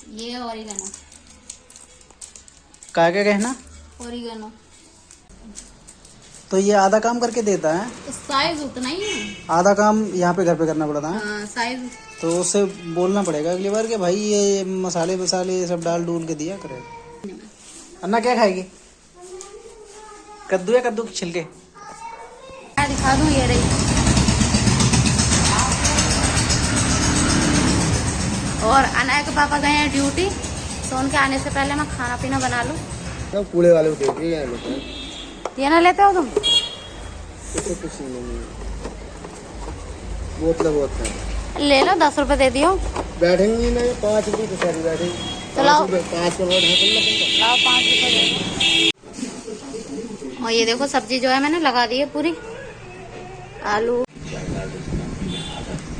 ये ओरिगेनो। क्या क्या कहना? ओरिगेनो तो ये आधा काम करके देता है? तो साइज उतना ही है। आधा काम यहाँ पे घर पे करना पड़ता है? हाँ साइज। तो उससे बोलना पड़ेगा अगली बार कि भाई ये मसाले वसाले ये सब डाल डूल के दिया करे। अन्ना क्या खाएगी? कद्दू या कद्दू के छिलके? मैं दिखा दूँ, ये रही। और अनाया के पापा गए हैं ड्यूटी, तो उनके आने से पहले मैं खाना पीना बना लूँ। कूड़े वाले को देखिए ये ना लेते हो तुम? कुछ नहीं, बहुत है। ले लो, 10 रुपए दे दियो। बैठेंगी ना 5 रुपये तो सारी बैठेंगी। तो लाओ 5 का नोट है। लाओ 5 रुपए दे दो। और ये देखो सब्जी जो है मैंने लगा दी है पूरी, आलू।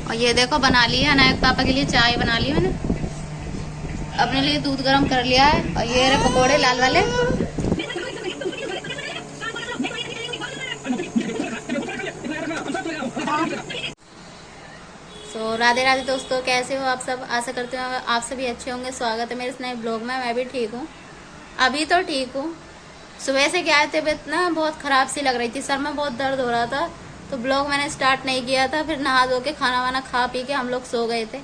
और ये देखो बना ली है अनायक पापा के लिए चाय बना ली मैंने, अपने लिए दूध गर्म कर लिया है। और ये रहे पकोड़े लाल वाले। तो राधे राधे दोस्तों, कैसे हो आप सब? आशा करते हो आप सभी अच्छे होंगे। स्वागत है मेरे इस नए ब्लॉग में। मैं भी ठीक हूँ, अभी तो ठीक हूँ। सुबह से क्या है, तबीयत ना बहुत ख़राब सी लग रही थी, सर में बहुत दर्द हो रहा था, तो ब्लॉग मैंने स्टार्ट नहीं किया था। फिर नहा धो के खाना वाना खा पी के हम लोग सो गए थे।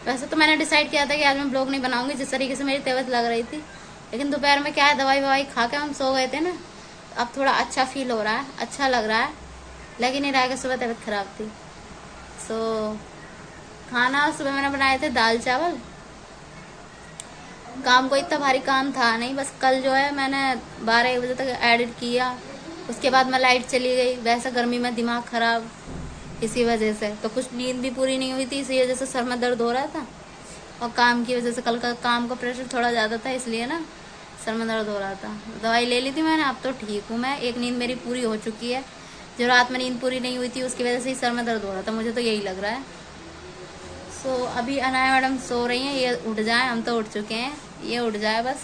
वैसे तो मैंने डिसाइड किया था कि आज मैं ब्लॉग नहीं बनाऊंगी, जिस तरीके से मेरी तबीयत लग रही थी। लेकिन दोपहर में क्या है, दवाई ववाई खा के हम सो गए थे ना, अब थोड़ा अच्छा फील हो रहा है, अच्छा लग रहा है। लेकिन नहीं रहा कि सुबह तबीयत ख़राब थी। सो खाना सुबह मैंने बनाए थे दाल चावल। काम को इतना भारी काम था नहीं, बस कल जो है मैंने 12-1 बजे तक एडिट किया, उसके बाद में लाइट चली गई। वैसे गर्मी में दिमाग ख़राब, इसी वजह से तो कुछ नींद भी पूरी नहीं हुई थी, इसी वजह से सर में दर्द हो रहा था। और काम की वजह से कल का काम का प्रेशर थोड़ा ज़्यादा था, इसलिए ना सर में दर्द हो रहा था। दवाई ले ली थी मैंने, अब तो ठीक हूँ मैं। एक नींद मेरी पूरी हो चुकी है, जो रात में नींद पूरी नहीं हुई थी उसकी वजह से ही सर में दर्द हो रहा था, मुझे तो यही लग रहा है। सो अभी अनाया मैडम सो रही हैं, ये उठ जाए, हम तो उठ चुके हैं, ये उठ जाए बस।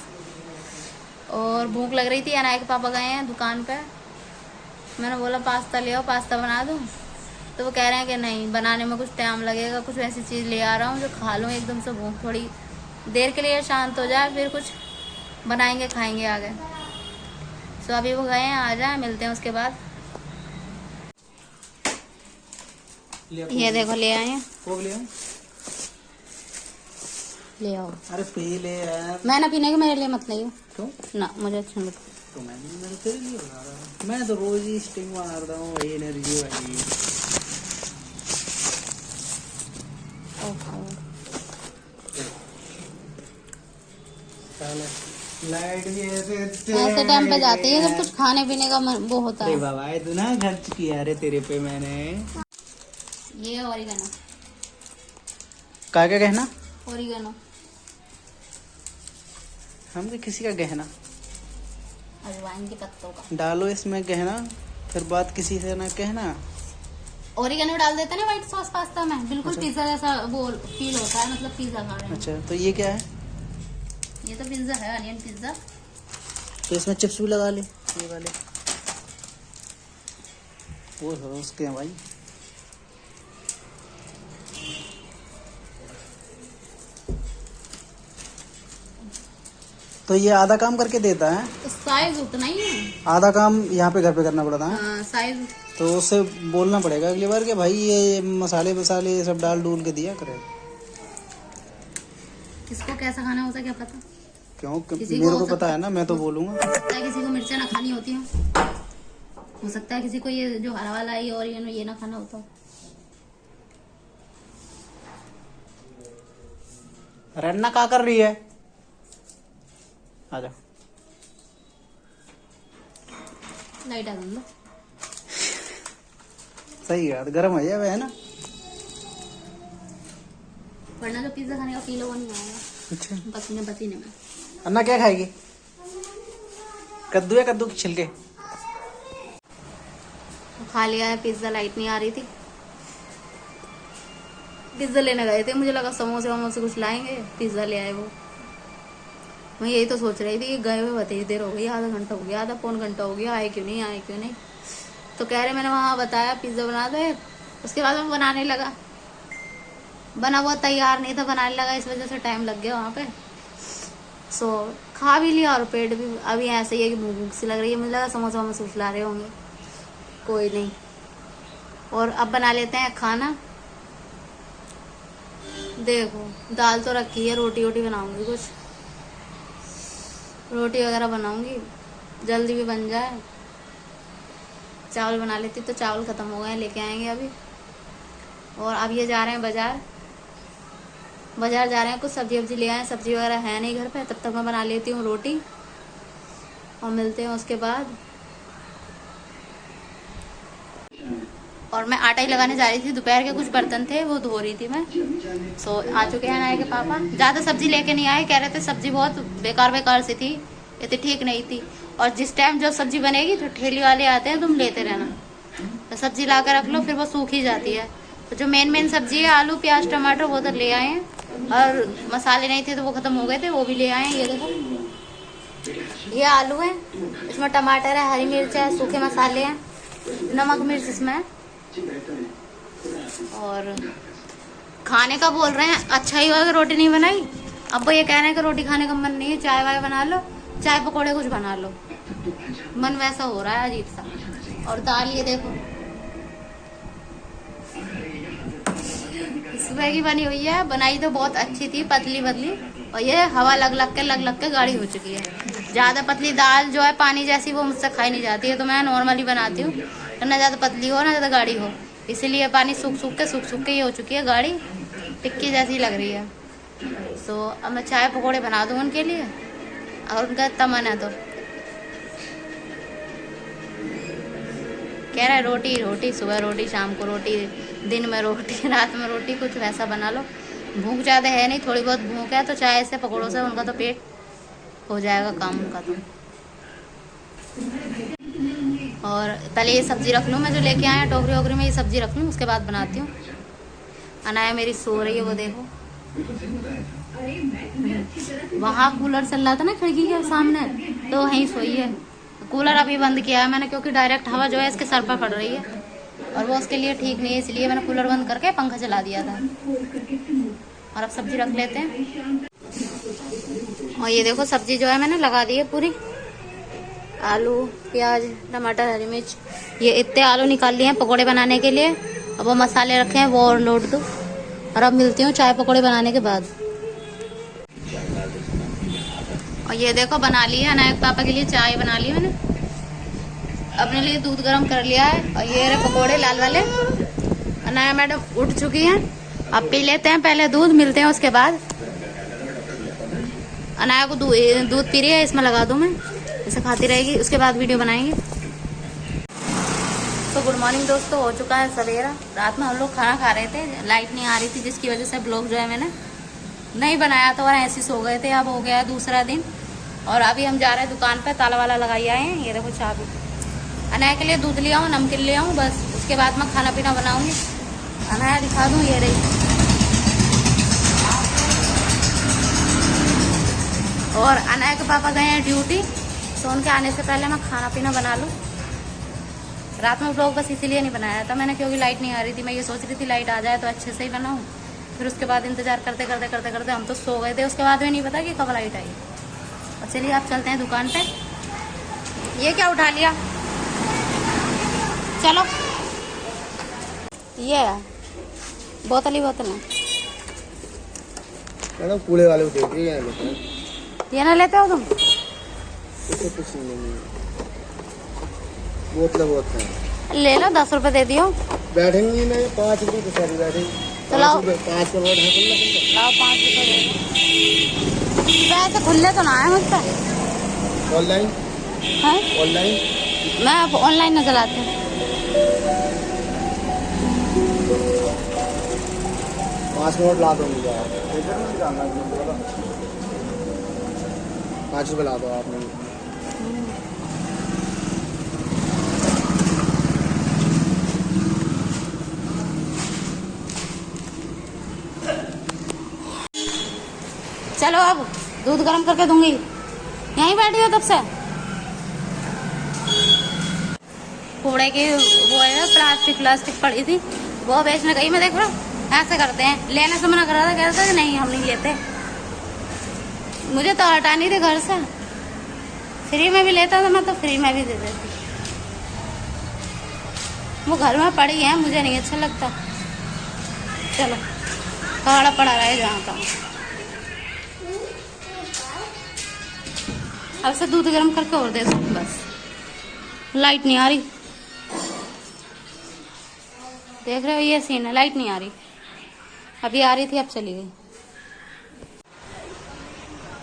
और भूख लग रही थी, अनाया के पापा गए हैं दुकान पे। मैंने बोला पास्ता ले आओ, पास्ता बना दूँ, तो वो कह रहे हैं कि नहीं, बनाने में कुछ टाइम लगेगा, कुछ ऐसी चीज़ ले आ रहा हूँ जो खा लूँ एकदम से, भूख थोड़ी देर के लिए शांत हो जाए, फिर कुछ बनाएंगे खाएंगे आगे। सो अभी वो गए हैं, आ जाए, मिलते हैं उसके बाद। ये देखो ले आए हैं, ले आओ। अरे पी ले यार। मैं ना पीने के, मेरे लिए मत नहीं। क्यों? ना मुझे अच्छा नहीं लगता। तो मैं तेरे लिए बना रहा हूँ, मैं तो रोज ही स्टिंग मारता हूँ, वही एनर्जी वाली। लाइट भी ऐसे टाइम पे जाती है जब कुछ खाने पीने का वो होता है। बाबा तू ना खर्च किया रे तेरे पे मैंने। ये ओरिगेनो। क्या क्या कहना? ओरिगेनो। हम तो किसी का गहना अजवाइन के पत्तों का डालो इसमें गहना, फिर बात किसी से ना कहना। ओरिगेनो डाल देते ना व्हाइट सॉस पास्ता में, बिल्कुल अच्छा। पिज्जा जैसा वो फील होता है, मतलब पिज्जा खा रहे हैं। अच्छा तो ये क्या है? ये तो पिज्जा है, अनियन पिज्जा। तो इसमें चिप्स भी लगा ले, ये वाले। वो है उसके हैं भाई। तो ये आधा काम करके देता है? तो साइज उतना ही है। आधा काम यहाँ पे घर पे करना पड़ता है? हाँ साइज। तो उससे बोलना पड़ेगा अगली बार कि भाई ये मसाले वसाले ये सब डाल डूल के दिया करे। किसको कैसा खाना होता है क्या पता? क्यों? मेरे को पता है ना, मैं तो बोलूंगा। हो सकता है किसी को मिर्चा ना खानी होती हो सकता है किसी को ये जो हरा वाला है और ये ना खाना होता हो। रन्ना क्या कर रही है? आजा। लाइट आ गई। सही है, गर्म हो जाए है ना, वरना जो पिज्जा खाने का फील है वो नहीं आएगा। अच्छा पसीने पसीने में। अन्ना क्या खाएगी? कद्दू या कद्दू के छिलके? खा लिया है पिज्जा, लाइट नहीं आ रही थी। पिज्जा लेने गए थे, मुझे लगा समोसे वमोसे कुछ लाएंगे, पिज्जा ले आए वो। मैं यही तो सोच रही थी कि गए हुए बताइए देर हो गई, आधा घंटा हो गया, आधा पौन घंटा हो गया, आए क्यों नहीं, आए क्यों नहीं। तो कह रहे मैंने वहाँ बताया पिज्जा बना दो, उसके बाद मैं बनाने लगा। बना हुआ तैयार नहीं था, बनाने लगा, इस वजह से टाइम लग गया वहाँ पे। सो खा भी लिया और पेट भी अभी ऐसे ही है कि भूख भूख सी लग रही है। मुझे लगा समोसा वमोसा ला रहे होंगे, कोई नहीं। और अब बना लेते हैं खाना। देखो दाल तो रखी है, रोटी वोटी बनाऊंगी, कुछ रोटी वगैरह बनाऊंगी, जल्दी भी बन जाए। चावल बना लेती, तो चावल ख़त्म हो गए, लेके आएंगे अभी। और अब ये जा रहे हैं बाजार जा रहे हैं, कुछ सब्जी वब्जी ले आए। सब्जी वगैरह है नहीं घर पे, तब तक मैं बना लेती हूँ रोटी और मिलते हैं उसके बाद। और मैं आटा ही लगाने जा रही थी, दोपहर के कुछ बर्तन थे वो धो रही थी मैं। सो आ चुके हैं नाया के पापा। ज़्यादा सब्जी लेके नहीं आए, कह रहे थे सब्जी बहुत बेकार सी थी, इतनी ठीक नहीं थी। और जिस टाइम जो सब्जी बनेगी तो ठेली वाले आते हैं, तुम लेते रहना, तो सब्जी ला कर रख लो, फिर वो सूखी जाती है। तो जो मेन सब्जी है आलू प्याज टमाटर वो तो ले आए हैं, और मसाले नहीं थे तो वो ख़त्म हो गए थे, वो भी ले आए हैं। ये देखो, ये आलू है, इसमें टमाटर है, हरी मिर्च है, सूखे मसाले हैं, नमक मिर्च इसमें है। और खाने का बोल रहे हैं, अच्छा ही हुआ कि रोटी नहीं बनाई। अब वो ये कह रहे हैं कि रोटी खाने का मन नहीं है, चाय वाय बना लो, चाय पकौड़े कुछ बना लो। मन वैसा हो रहा है अजीब सा। और दाल ये देखो सुबह की बनी हुई है, बनाई तो बहुत अच्छी थी, पतली पतली, और ये हवा लग के गाढ़ी हो चुकी है। ज़्यादा पतली दाल जो है पानी जैसी, वो मुझसे खाई नहीं जाती है, तो मैं नॉर्मली बनाती हूँ, ना ज़्यादा पतली हो ना ज़्यादा गाढ़ी हो। इसीलिए पानी सूख के ये हो चुकी है गाढ़ी, टिक्की जैसी लग रही है। सो अब मैं चाय पकौड़े बना दूँ उनके लिए, और उनका इतना मन है तो कह रहा है रोटी, सुबह रोटी, शाम को रोटी, दिन में रोटी, रात में रोटी, कुछ वैसा बना लो। भूख ज़्यादा है नहीं, थोड़ी बहुत भूख है, तो चाय से पकौड़ों से उनका तो पेट हो जाएगा काम उनका तो। और पहले ये सब्ज़ी रख लूँ मैं, जो लेके आए हैं टोकरी वोकरी में, ये सब्ज़ी रख लूँ, उसके बाद बनाती हूँ। अनाया मेरी सो रही है, वो देखो वहाँ कूलर चल रहा था ना खिड़की के सामने, तो वहीं सोई है। कूलर अभी बंद किया है मैंने, क्योंकि डायरेक्ट हवा जो है इसके सर पर पड़ रही है, और वो उसके लिए ठीक नहीं है, इसलिए मैंने कूलर बंद करके पंखा चला दिया था। और अब सब्जी रख लेते हैं। और ये देखो सब्जी जो है मैंने लगा दी है पूरी, आलू प्याज टमाटर हरी मिर्च, ये इतने आलू निकाल लिए हैं पकोड़े बनाने के लिए। अब वो मसाले रखे हैं, वो और लोड दो। और अब मिलती हूँ चाय पकोड़े बनाने के बाद। और ये देखो बना लिया अनायक पापा के लिए चाय बना ली मैंने, अपने लिए दूध गर्म कर लिया है। और ये रहे पकोड़े लाल वाले। अनाया मैडम उठ चुकी हैं, अब पी लेते हैं पहले दूध, मिलते हैं उसके बाद। अनाया को दूध पी रही है, इसमें लगा दूँ मैं, इसे खाती रहेगी, उसके बाद वीडियो बनाएंगे। तो गुड मॉर्निंग दोस्तों, हो चुका है सवेरा। रात में हम लोग खाना खा रहे थे, लाइट नहीं आ रही थी, जिसकी वजह से ब्लॉग जो है मैंने नहीं बनाया था, और ऐसे सो गए थे। अब हो गया दूसरा दिन, और अभी हम जा रहे हैं दुकान पे, ताला वाला लगाई आए हैं। ये देखो चाबी। अनाया के लिए दूध ले आऊँ, नमकीन ले आऊँ, बस उसके बाद मैं खाना पीना बनाऊँगी। अनाया दिखा दूँ, ये रही। और अनाया के पापा गए हैं ड्यूटी, तो उनके आने से पहले मैं खाना पीना बना लूँ। रात में ब्लॉग बस इसीलिए नहीं बनाया था मैंने, क्योंकि लाइट नहीं आ रही थी। मैं ये सोच रही थी लाइट आ जाए तो अच्छे से ही बनाऊँ। फिर उसके बाद इंतज़ार करते हम तो सो गए थे, उसके बाद भी नहीं पता कि कब लाइट आई। और चलिए आप चलते हैं दुकान पे। ये क्या उठा लिया, चलो ये बोतल ही बोतल है मैडम, कूड़े वाले को देखिए, ये ना लेते हो तुम? इसे कुछ नहीं, बोतल ले लो, 10 रुपए दे दियो। बैठेंगी नहीं, 5 रुपए तो सारी बैठेंगी। तो लाओ 5 का नोट है, लाओ 5 रुपए दे दो। पैसे खुले तो ना आए मुझ पर। ऑनलाइन है, ऑनलाइन मैं ऑनलाइन न चलाती हूँ। 5 नोट ला दो मुझे, 5 रुपए ला दो आपने। चलो अब दूध गर्म करके दूंगी, यहीं बैठी हो तब से। कूड़े की वो है प्लास्टिक पड़ी थी, वो बेचने गई मैं, देख रहा ऐसे करते हैं। लेने से मना कर रहा था, कहता था कि नहीं हम नहीं लेते। मुझे तो हटा नहीं थे घर से, फ्री में भी लेता था मैं तो फ्री में भी दे देती। वो घर में पड़ी है, मुझे नहीं अच्छा लगता। चलो काढ़ा पड़ा रहे जहाँ का। अब से दूध गर्म करके और दे दो बस। लाइट नहीं आ रही, देख रहे हो ये सीन है, लाइट नहीं आ रही। अभी आ रही थी, अब चली गई।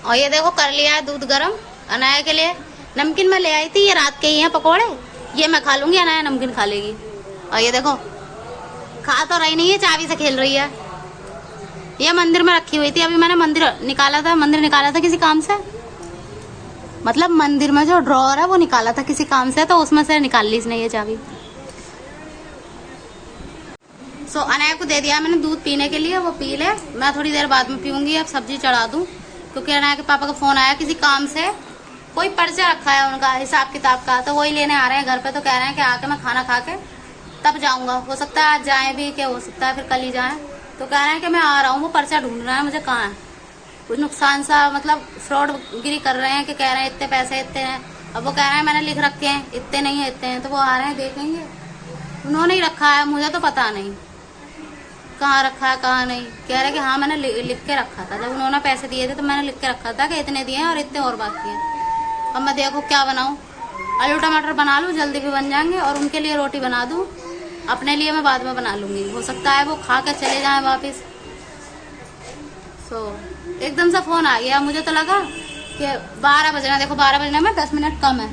और ये देखो कर लिया है दूध गर्म अनाया के लिए। नमकीन मैं ले आई थी, ये रात के ही हैं पकोड़े, ये मैं खा लूंगी, अनाया नमकीन खा लेगी। और ये देखो खा तो रही नहीं है, चाबी से खेल रही है। ये मंदिर में रखी हुई थी, अभी मैंने मंदिर निकाला था किसी काम से। मतलब मंदिर में जो ड्रॉअर है वो निकाला था किसी काम से, तो उसमें से निकाल ली इसने ये चाबी। सो अनाया को दे दिया मैंने दूध पीने के लिए, वो पी ले। मैं थोड़ी देर बाद में पीऊंगी। अब सब्जी चढ़ा दूं, क्योंकि अनाया के पापा का फोन आया किसी काम से। कोई पर्चा रखा है उनका हिसाब किताब का, तो वही लेने आ रहे हैं घर पे। तो कह रहे हैं कि आके मैं खाना खा के तब जाऊंगा। हो सकता है आज जाए भी, क्या हो सकता है फिर कल ही जाए। तो कह रहे हैं कि मैं आ रहा हूँ, वो पर्चा ढूंढ रहा है मुझे कहाँ है। कुछ नुकसान सा, मतलब फ्रॉड गिरी कर रहे हैं कि कह रहे हैं इतने पैसे इतने हैं। अब वो कह रहे हैं मैंने लिख रखे हैं इतने नहीं है इतने हैं। तो वो आ रहे हैं देखेंगे, उन्होंने ही रखा है, मुझे तो पता नहीं कहाँ रखा है कहाँ नहीं। कह रहे कि हाँ मैंने लिख के रखा था, जब उन्होंने पैसे दिए थे तो मैंने लिख के रखा था कि इतने दिए हैं और इतने और बाकी हैं। अब मैं देखो क्या बनाऊँ, आलू टमाटर बना लूँ, जल्दी भी बन जाएंगे। और उनके लिए रोटी बना दूँ, अपने लिए मैं बाद में बना लूँगी। हो सकता है वो खा के चले जाएं वापस। एकदम से फोन आ गया, मुझे तो लगा कि 12 बजना। देखो 12 बजने में 10 मिनट कम है,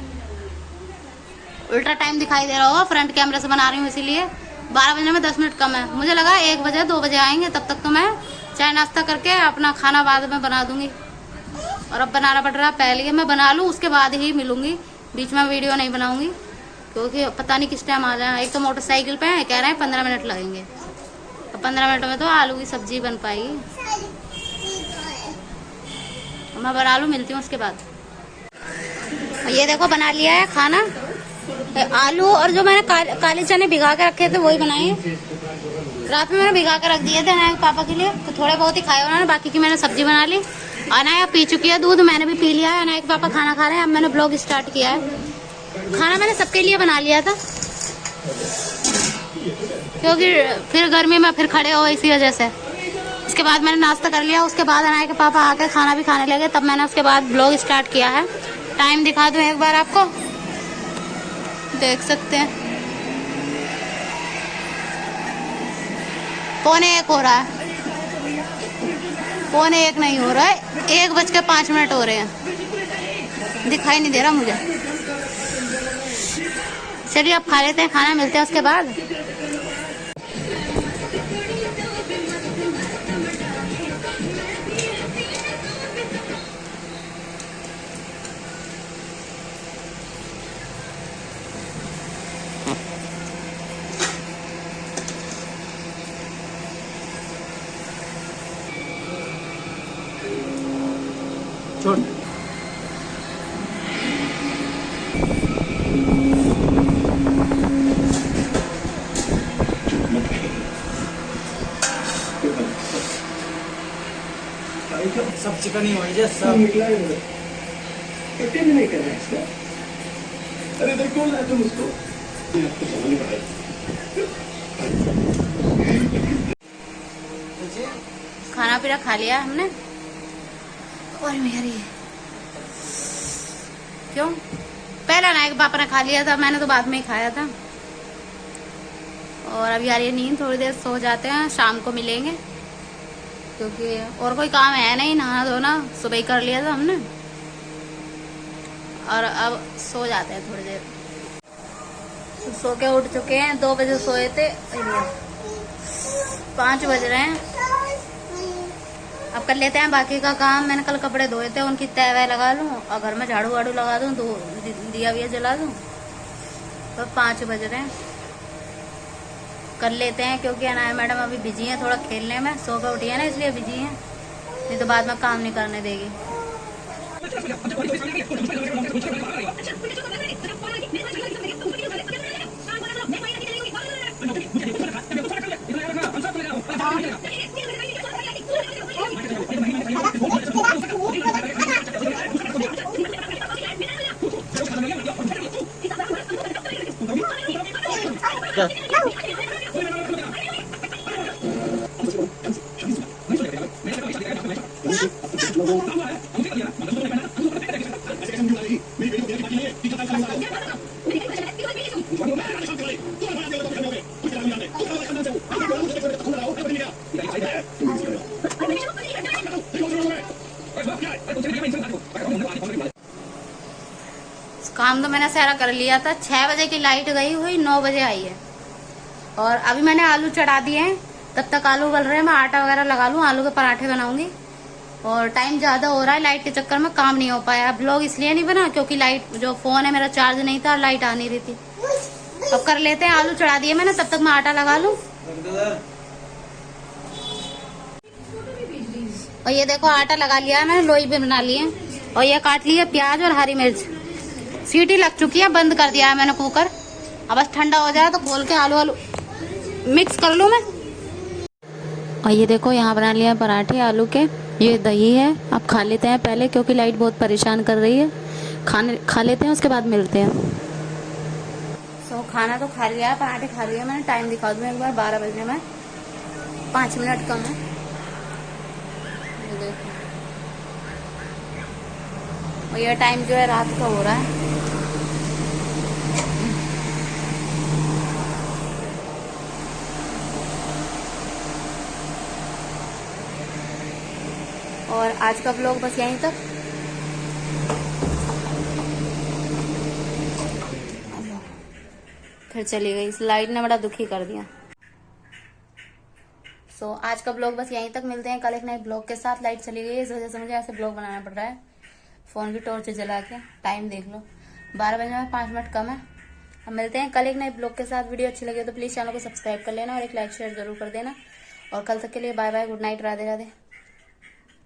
उल्टा टाइम दिखाई दे रहा होगा, फ्रंट कैमरे से बना रही हूँ इसीलिए। 12 बजने में 10 मिनट कम है। मुझे लगा 1 बजे 2 बजे आएंगे, तब तक तो मैं चाय नाश्ता करके अपना खाना बाद में बना दूंगी। और अब बनाना पड़ रहा, पहले मैं बना लूँ उसके बाद ही मिलूंगी। बीच में वीडियो नहीं बनाऊंगी, क्योंकि पता नहीं किस टाइम आ जाए। एक तो मोटरसाइकिल पे है, कह रहे हैं 15 मिनट लगेंगे। तो 15 मिनट में तो आलू की सब्जी बन पाएगी। मैं बना लूँ, मिलती हूँ उसके बाद। ये देखो बना लिया है खाना। आलू और जो मैंने काले चने भिगा के रखे थे वही बनाए। रात में मैंने भिगा के रख दिए थे अनाया के पापा के लिए, तो थोड़े बहुत ही खाए उन्होंने, बाकी की मैंने सब्जी बना ली। अनाया पी चुकी है दूध, मैंने भी पी लिया है। अनाया के पापा खाना खा रहे हैं। अब मैंने ब्लॉग स्टार्ट किया है। खाना मैंने सबके लिए बना लिया था, क्योंकि फिर गर्मी में फिर खड़े हो, इसी वजह से। उसके बाद मैंने नाश्ता कर लिया, उसके बाद अनाया के पापा आके खाना भी खाने लगे, तब मैंने उसके बाद ब्लॉग स्टार्ट किया है। टाइम दिखा दूं एक बार आपको, देख सकते हैं 1:45 हो रहा है। 1:45 नहीं हो रहा है, 1:05 हो रहे हैं, दिखाई नहीं दे रहा मुझे। चलिए अब खा लेते हैं खाना, मिलते हैं उसके बाद। छोड़ सब चिकन ही हो सब निकला है, भी नहीं कर रहा इसका। अरे देखो ना तुम उसको, आपको समझ नहीं पड़ा। खाना पीना खा लिया हमने। और मेरी क्यों पहले अनाया के पापा ने खा लिया था, मैंने तो बाद में ही खाया था। और अभी आ रही है नींद, थोड़ी देर सो जाते हैं, शाम को मिलेंगे, क्योंकि और कोई काम है नहीं। नहाना धोना सुबह ही कर लिया था हमने, और अब सो जाते हैं थोड़ी देर। तो सो के उठ चुके हैं, 2 बजे सोए थे, 5 बज रहे हैं। अब कर लेते हैं बाकी का काम। मैंने कल कपड़े धोए थे, उनकी तय वह लगा लूँ और घर में झाड़ू वाड़ू लगा दूँ, दिया विया जला दूँ। तो 5 बज रहे हैं, कर लेते हैं, क्योंकि अनाया मैडम अभी बिजी हैं थोड़ा खेलने में, सो कर उठी है ना इसलिए बिजी हैं, नहीं तो बाद में काम नहीं करने देगी। काम तो मैंने सारा कर लिया था। 6 बजे की लाइट गई हुई, 9 बजे आई है। और अभी मैंने आलू चढ़ा दिए हैं। तब तक आलू उबल रहे हैं, मैं आटा वगैरह लगा लूं, आलू के पराठे बनाऊंगी। और टाइम ज्यादा हो रहा है, लाइट के चक्कर में काम नहीं हो पाया। ब्लॉग इसलिए नहीं बना क्योंकि लाइट, जो फोन है मेरा चार्ज नहीं था, लाइट आ नहीं रही थी। अब कर लेते हैं, आलू चढ़ा दिए मैंने, तब तक मैं आटा लगा लूं। और ये देखो आटा लगा लिया है मैंने, लोई भी बना ली है। और ये काट लिया प्याज और हरी मिर्च। सीटी लग चुकी है, बंद कर दिया है मैंने कुकर। अब बस ठंडा हो जाए तो खोल के आलू आलू मिक्स कर लूं मैं। और ये देखो यहाँ बना लिया पराठे आलू के। ये दही है, अब खा लेते हैं पहले क्योंकि लाइट बहुत परेशान कर रही है। खा लेते हैं, उसके बाद मिलते हैं। खाना तो खा लिया है, पराठे खा लिया मैंने। टाइम दिखा दूँ एक बार, 12 बजने में 5 मिनट कम है। और ये टाइम जो है रात का हो रहा है। और आज का व्लॉग बस यहीं तक। फिर चली गई, इस लाइट ने बड़ा दुखी कर दिया। आज का ब्लॉग बस यहीं तक। मिलते हैं कल एक नए ब्लॉग के साथ। लाइट चली गई है, इस वजह से मुझे ऐसे ब्लॉग बनाना पड़ रहा है फोन की टॉर्च जला के। टाइम देख लो, 12 बजे में 5 मिनट कम है। अब मिलते हैं कल एक नए ब्लॉग के साथ। वीडियो अच्छी लगे तो प्लीज चैनल को सब्सक्राइब कर लेना और एक लाइक शेयर जरूर कर देना। और कल तक के लिए bye bye, good night, Radhe Radhe.